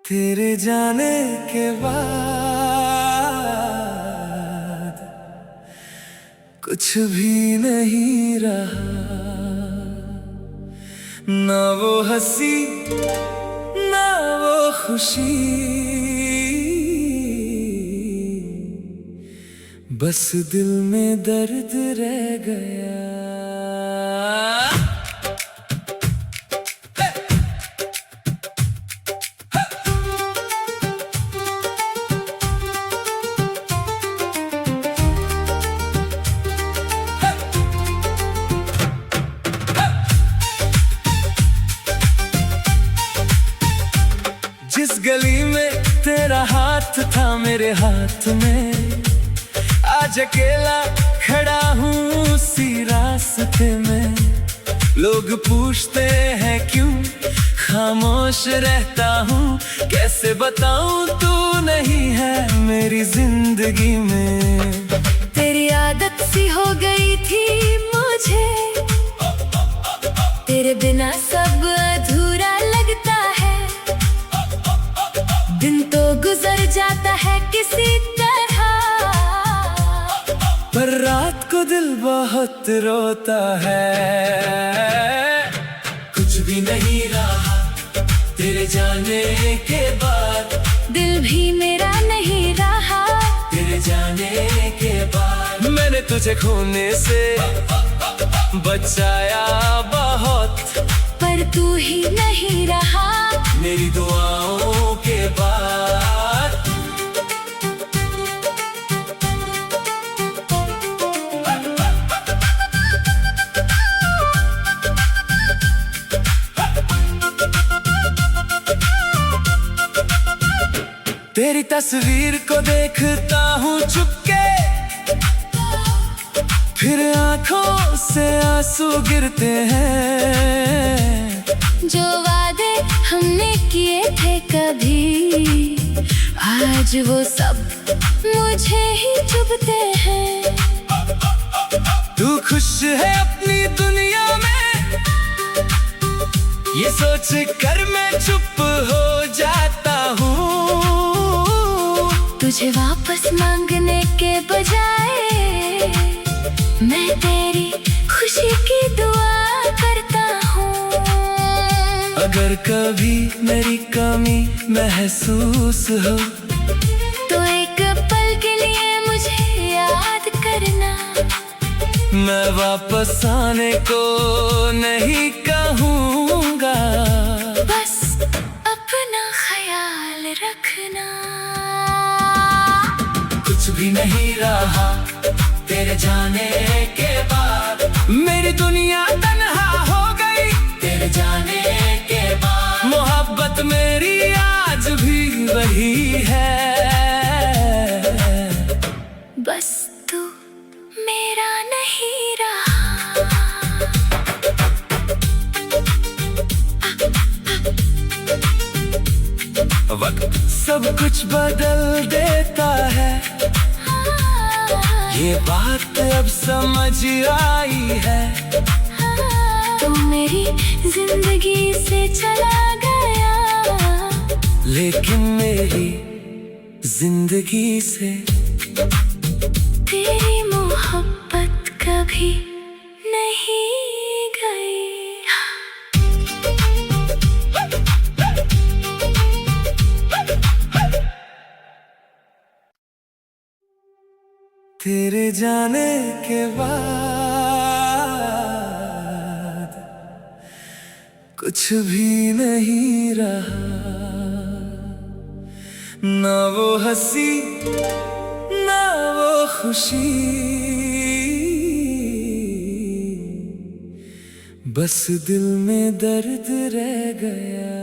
तेरे जाने के बाद कुछ भी नहीं रहा, ना वो हंसी ना वो खुशी, बस दिल में दर्द रह गया। जिस गली में तेरा हाथ था मेरे हाथ में, आज अकेला खड़ा हूँ उसी रास्ते में। लोग पूछते हैं क्यों खामोश रहता हूँ, कैसे बताऊँ तू नहीं है मेरी जिंदगी में। तेरी आदत सी हो गई थी मुझे, तेरे बिना सब अधूरा लगता है। दिन तो गुजर जाता है किसी तरह, पर रात को दिल बहुत रोता है। कुछ भी नहीं रहा तेरे जाने के बाद, दिल भी मेरा नहीं रहा तेरे जाने के बाद। मैंने तुझे खोने से बचाया बहुत, पर तू ही नहीं रहा मेरी दुआओं के बाद। तेरी तस्वीर को देखता हूँ चुपके, फिर आंखों से आंसू गिरते हैं। जो वादे हमने किए थे कभी, आज वो सब मुझे ही चुभते हैं। तू खुश है अपनी दुनिया में, ये सोच कर मैं चुप हो जाता हूँ। तुझे वापस मांगने के बजाय मैं तेरी खुशी की दुआ करता हूँ। अगर कभी मेरी कमी महसूस हो, तो एक पल के लिए मुझे याद करना। मैं वापस आने को नहीं कहूँगा, बस अपना ख्याल रखना। कुछ भी नहीं रहा तेरे जाने के बाद, मेरी दुनिया तन्हा हो गई तेरे जाने के बाद। मोहब्बत मेरी आज भी वही है, बस तू मेरा नहीं रहा। वक्त सब कुछ बदल देता है, ये बात अब समझ आई है। तू मेरी जिंदगी से चला गया, लेकिन मेरी जिंदगी से तेरी मोहब्बत कभी नहीं गई। तेरे जाने के बाद कुछ भी नहीं रहा, ना वो हंसी ना वो खुशी, बस दिल में दर्द रह गया।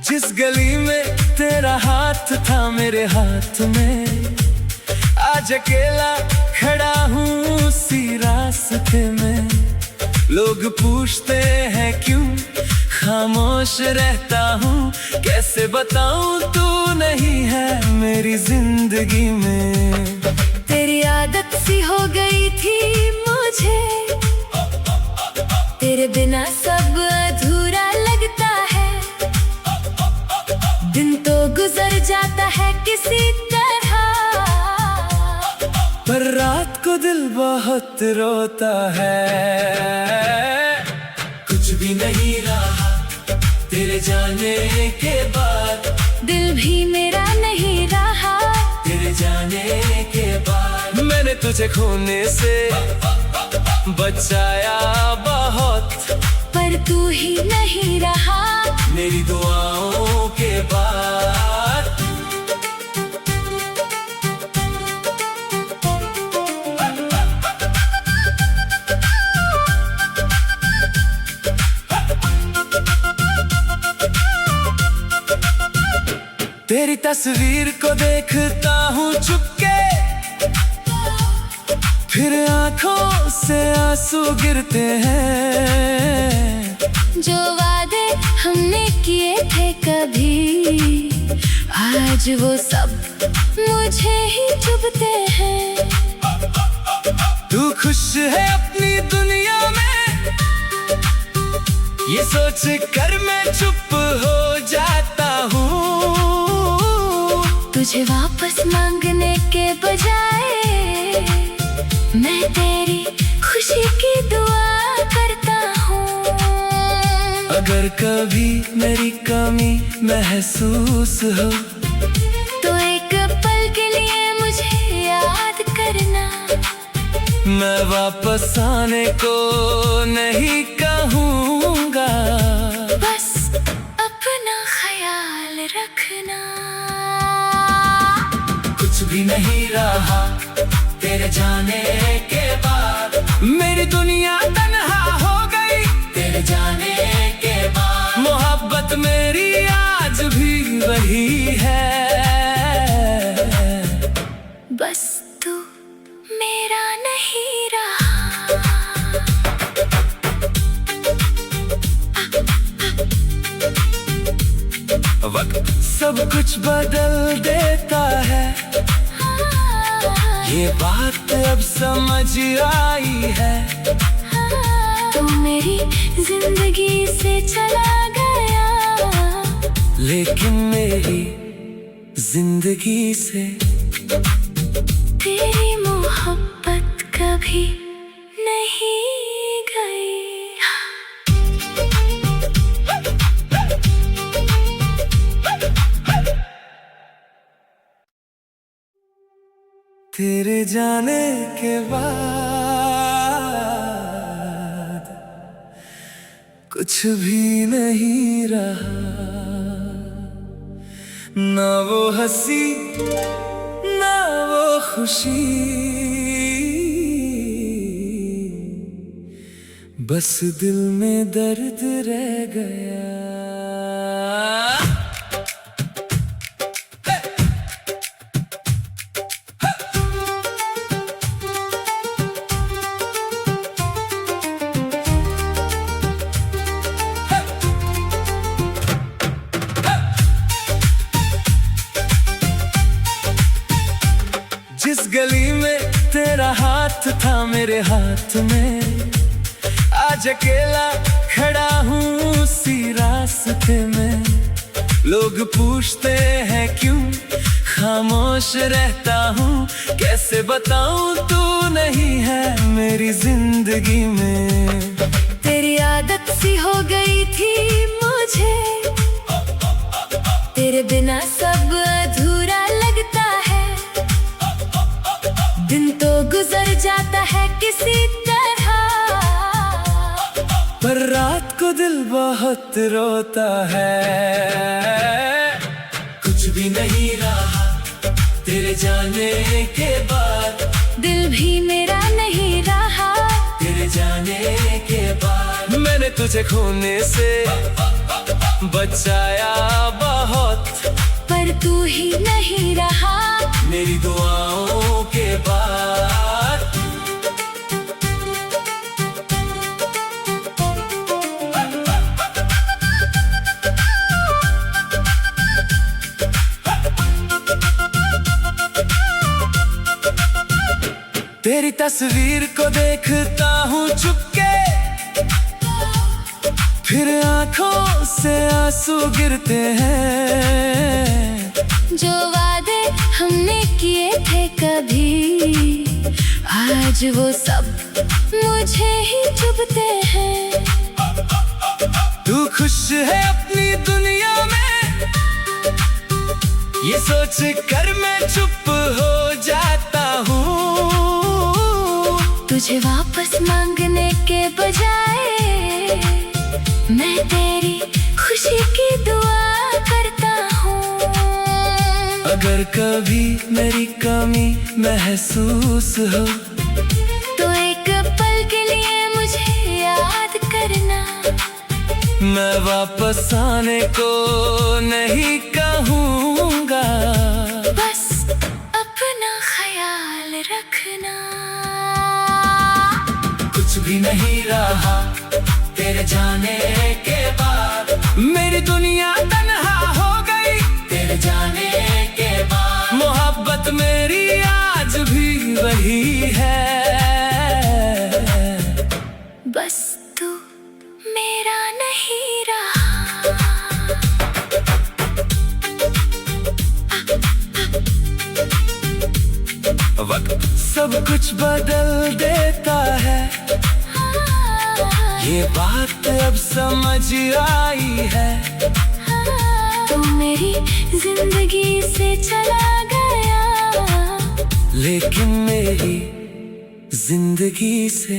जिस गली में तेरा हाथ था मेरे हाथ में, आज अकेला खड़ा हूँ उसी रास्ते में। लोग पूछते हैं क्यों खामोश रहता हूँ, कैसे बताऊँ तू नहीं है मेरी जिंदगी में। तेरी आदत सी हो गई थी मुझे, तेरे बिना सब अधूरा लगता है। दिन तो गुजर जाता है किसी तरह, पर रात को दिल बहुत रोता है। कुछ भी नहीं रहा तेरे जाने के बाद, दिल भी मेरा नहीं रहा तेरे जाने के बाद। मैंने तुझे खोने से बचाया बहुत, पर तू ही नहीं रहा मेरी दुआओं के बाद। तेरी तस्वीर को देखता हूँ चुपके, फिर आंखों से आंसू गिरते हैं। जो वादे हमने किए थे कभी, आज वो सब मुझे ही चुभते हैं। तू खुश है अपनी दुनिया में, ये सोच कर मैं चुप हो जाता हूँ। तुझे वापस मांगने के बजाय मैं तेरी खुशी की दुआ करता हूँ। अगर कभी मेरी कमी महसूस हो, तो एक पल के लिए मुझे याद करना। मैं वापस आने को नहीं कहूँगा, बस अपना ख्याल रखना। कुछ भी नहीं रहा तेरे जाने के बाद, मेरी दुनिया तन्हा हो गई तेरे जाने के बाद। मोहब्बत मेरी आज भी वही है, बस तू मेरा नहीं रहा। वक्त सब कुछ बदल देता है, ये बात अब समझ आई है। तू मेरी जिंदगी से चला गया, लेकिन मेरी जिंदगी से तेरी मोहब्बत कभी नहीं गई। तेरे जाने के बाद कुछ भी नहीं रहा, ना वो हंसी ना वो खुशी, बस दिल में दर्द रह गया। जिस गली में तेरा हाथ था मेरे हाथ में, आज अकेला खड़ा हूँ उसी रास्ते में। लोग पूछते हैं क्यों खामोश रहता हूँ, कैसे बताऊँ तू नहीं है मेरी जिंदगी में। तेरी आदत सी हो गई थी मुझे, तेरे बिना सब अधूरा लगता है। दिन तो गुजर जाता है किसी तरह, पर रात को दिल बहुत रोता है। कुछ भी नहीं रहा तेरे जाने के बाद, दिल भी मेरा नहीं रहा तेरे जाने के बाद। मैंने तुझे खोने से बचाया बहुत, पर तू ही नहीं रहा मेरी दुआओं के बाद। तेरी तस्वीर को देखता हूँ चुपके, फिर आंखों से आंसू गिरते हैं। जो वादे हमने किए थे कभी, आज वो सब मुझे ही चुभते हैं। तू खुश है अपनी दुनिया में, ये सोच कर मैं चुप हो जाता हूँ। तुझे वापस मांगने के बजाय मैं तेरी खुशी की दुआ करता हूँ। अगर कभी मेरी कमी महसूस हो, तो एक पल के लिए मुझे याद करना। मैं वापस आने को नहीं कहूँगा, बस अपना ख्याल रखना। कुछ भी नहीं रहा तेरे जाने के बाद, मेरी दुनिया तन्हा हो गई तेरे जाने के बाद। मोहब्बत मेरी आज भी वही है, बस तू मेरा नहीं रहा। वक्त सब कुछ बदल देता है, ये बात अब समझ आई है। तू मेरी जिंदगी से चला गया, लेकिन मेरी जिंदगी से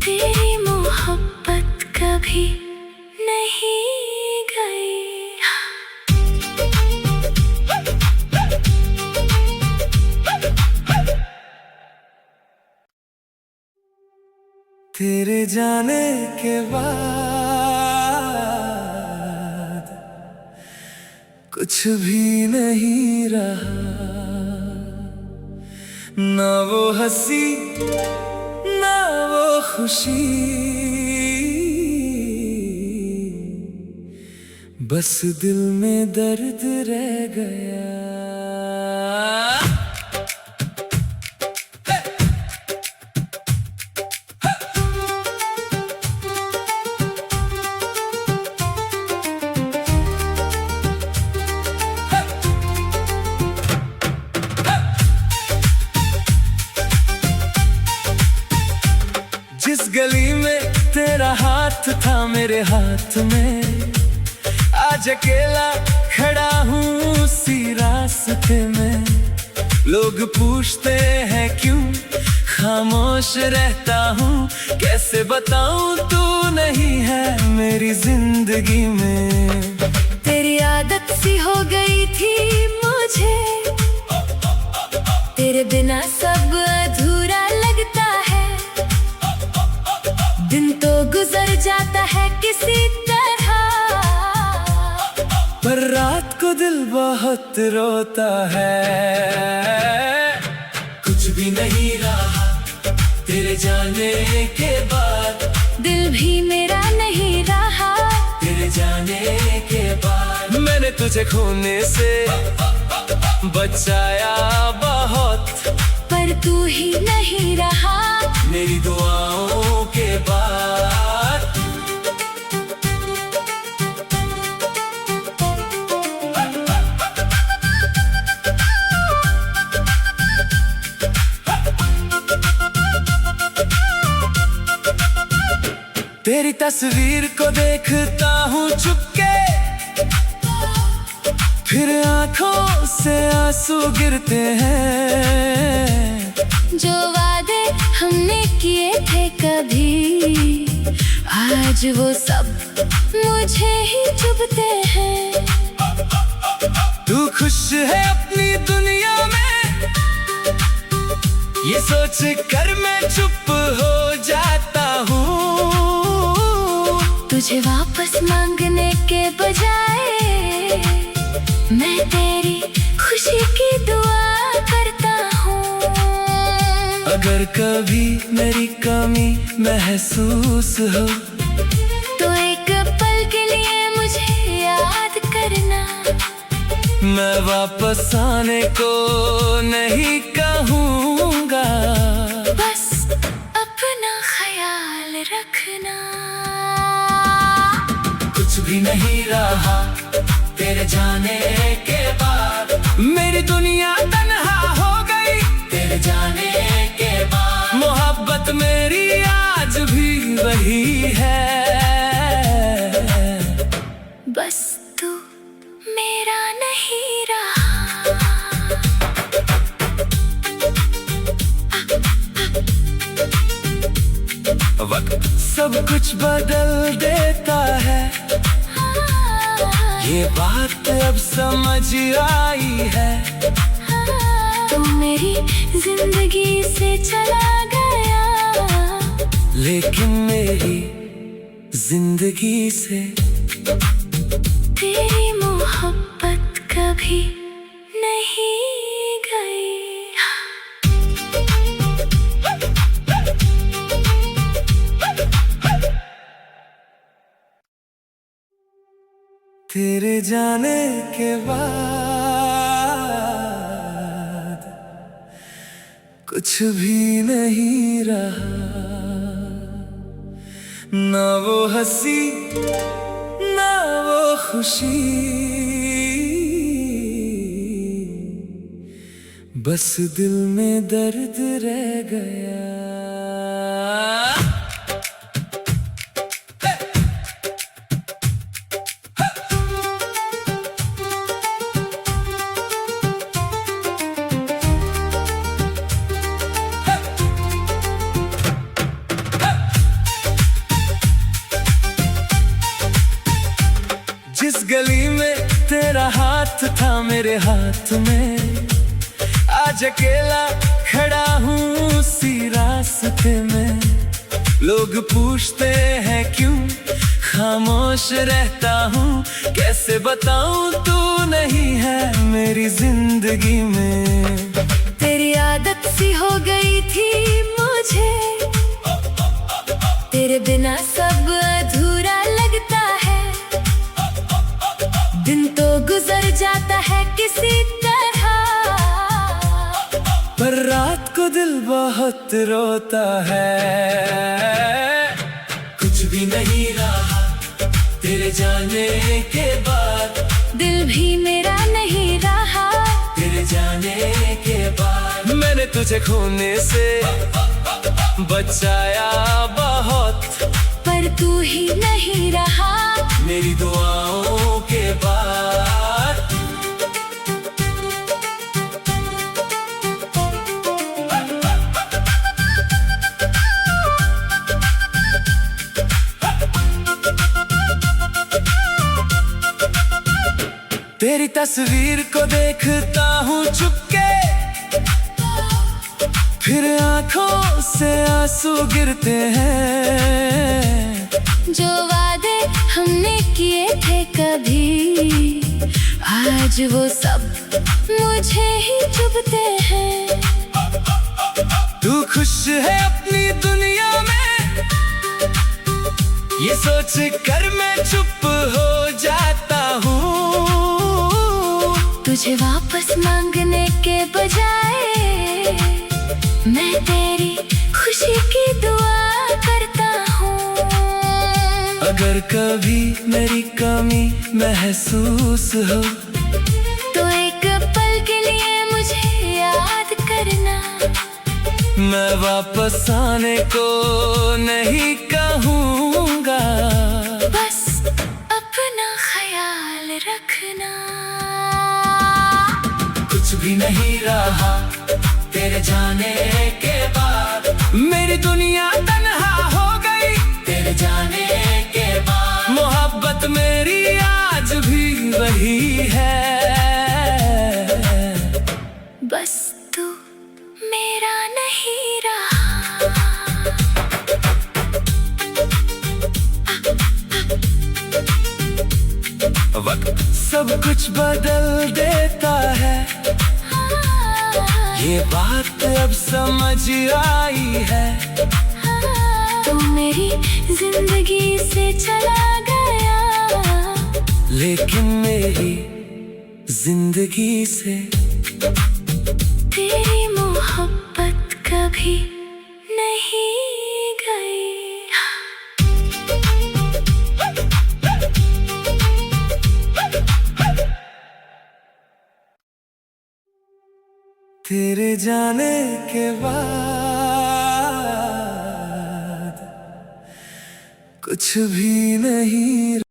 तेरी मोहब्बत कभी नहीं गई। तेरे जाने के बाद कुछ भी नहीं रहा, ना वो हंसी ना वो खुशी, बस दिल में दर्द रह गया। जिस गली में तेरा हाथ था मेरे हाथ में, आज अकेला खड़ा हूँ उसी रास्ते में। लोग पूछते हैं क्यों खामोश रहता हूँ, कैसे बताऊँ तू नहीं है मेरी जिंदगी में। तेरी आदत सी हो गई थी मुझे, तेरे बिना सब अधूरा लगता है। दिन तो गुजर जाता है किसी तरह, पर रात को दिल बहुत रोता है। कुछ भी नहीं रहा तेरे जाने के बाद, दिल भी मेरा नहीं रहा तेरे जाने के बाद। मैंने तुझे खोने से बचाया बहुत, पर तू ही नहीं रहा मेरी दुआओं के बाद। तेरी तस्वीर को देखता हूँ चुपके, फिर आंखों से आंसू गिरते हैं। जो वादे हमने किए थे कभी, आज वो सब मुझे ही चुभते हैं। तू खुश है अपनी दुनिया में, ये सोच कर मैं चुप हो जाता हूँ। तुझे वापस मांगने के बजाय मैं तेरी खुशी की दुआ करता हूँ। अगर कभी मेरी कमी महसूस हो, तो एक पल के लिए मुझे याद करना। मैं वापस आने को नहीं कहूँगा, बस अपना ख्याल रखना। कुछ भी नहीं रहा तेरे जाने के बाद, मेरी दुनिया तन्हा हो गई तेरे जाने के बाद। मोहब्बत मेरी आज भी वही है, बस तू मेरा नहीं रहा। वक्त सब कुछ बदल देता है, ये बात अब समझ आई है। तू मेरी जिंदगी से चला गया, लेकिन मेरी जिंदगी से तेरी मोहब्बत कभी नहीं गई। तेरे जाने के बाद कुछ भी नहीं रहा, ना वो हंसी ना वो खुशी, बस दिल में दर्द रह गया। जिस गली में तेरा हाथ था मेरे हाथ में, आज अकेला खड़ा हूँ उसी रास्ते में। लोग पूछते हैं क्यों खामोश रहता हूँ, कैसे बताऊँ तू नहीं है मेरी जिंदगी में। तेरी आदत सी हो गई थी मुझे, तेरे बिना सब अधूरा लगता है। दिन तो गुजर जाता है किसी तरह, पर रात को दिल बहुत रोता है। कुछ भी नहीं रहा तेरे जाने के बाद, दिल भी मेरा नहीं रहा तेरे जाने के बाद। मैंने तुझे खोने से बचाया बहुत, पर तू ही नहीं रहा मेरी दुआओं के बाद। तेरी तस्वीर को देखता हूँ चुपके, फिर आंखों से आंसू गिरते हैं। जो वादे हमने किए थे कभी, आज वो सब मुझे ही चुभते हैं। तू खुश है अपनी दुनिया में, ये सोच कर मैं चुप हो जाता हूँ। तुझे वापस मांगने के बजाय मैं तेरी खुशी की दुआ करता हूँ। अगर कभी मेरी कमी महसूस हो, तो एक पल के लिए मुझे याद करना। मैं वापस आने को नहीं कहूँगा, बस अपना ख्याल रखना। कुछ भी नहीं रहा तेरे जाने के बाद, मेरी दुनिया तन्हा हो गई तेरे जाने के बाद। मोहब्बत मेरी आज भी वही है, बस तू मेरा नहीं रहा। वक्त सब कुछ बदल देता है, ये बात अब समझ आई है। तू मेरी जिंदगी से चला गया, लेकिन मेरी जिंदगी से तेरी मोहब्बत का कभी नहीं गई। तेरे जाने के बाद कुछ भी नहीं।